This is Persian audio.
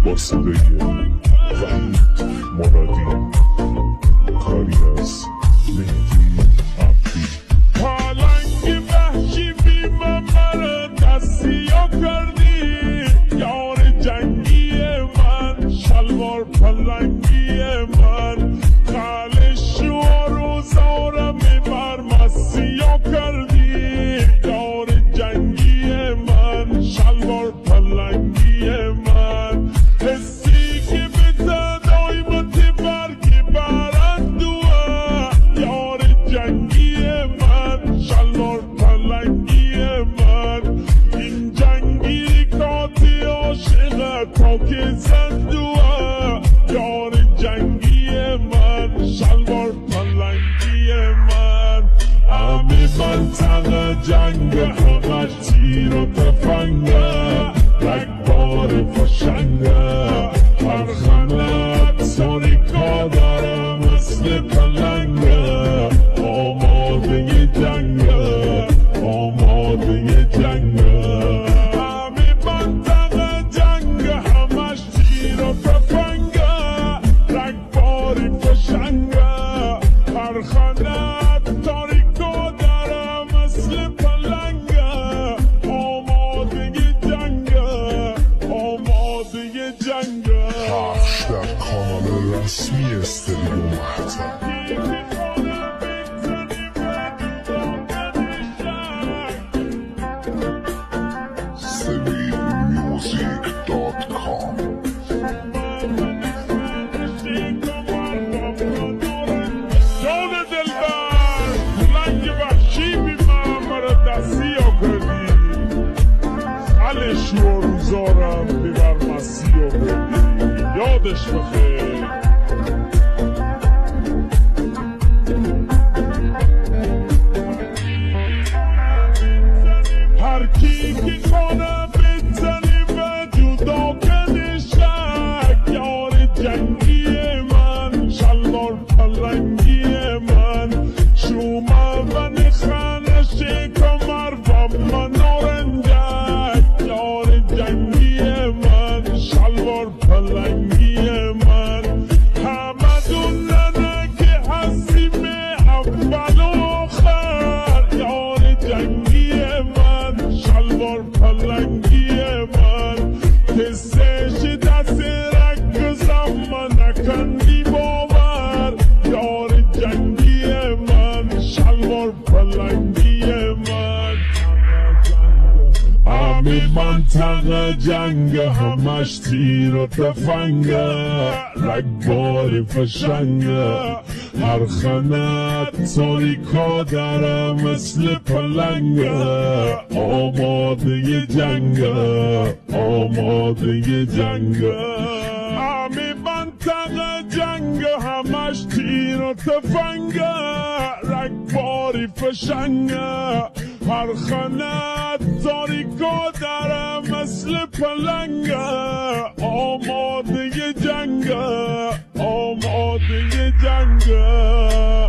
با صدای وحید مرادی، کاری از مهدی عبدی. پالنگ وحشی بی مرا دستیا کردی، یار جنگی من، شلوار پلنگی من، خالش و روزارم بر مسیا کردی، یار جنگی من، شلوار پلنگی من، حسی که به تدای برگی برند دوه، یار جنگی من، شلوار پلنگی من، این جنگی کاتی عاشق تا که زندوه، یار جنگی من، شلوار پلنگی من. همه منطقه جنگ همش تیر و تفنگه، رگبار فشنگه، هر خانه تاریکا داره مثل پلنگه، آماده جنگه، آماده جنگه. همه منطقه جنگ همش تیر و تفنگه، رگبار فشنگه، هر خانه تاریکا داره مثل پلنگه، آماده جنگه، آماده جنگه. پخش در کانال رسمی استریو محتم. SerialMusic.com. جان دلبر پلنگ وحشی بی مرا دستیا کردی، خالش و روزارم ببر مسیا کردی، یادش بخیر. هر کی که کنه بزنی و جدا کنی شک، یار جنگی من، شلوار پلنگی من، شومه و نخانش کمر و منارنجک، یار جنگی من، شلوار پلنگی من. همه دوننه که هستیم اول و آخر، یار جنگی من، شلوار پلنگی من، کسش دست رکزم من نکندی باور، یار جنگی من، شلوار پلنگی من. همه منطقه جنگ همش تیر و تفنگه، رگبار فشنگه، هر خانه تاریکا داره مثل پلنگه، آماده جنگه، آماده جنگه. همه منطقه جنگ همش تیر و تفنگه، رگباری فشنگه، هر خانه تاریکا داره مثل پلنگه، آماده جنگه، آماده جنگه.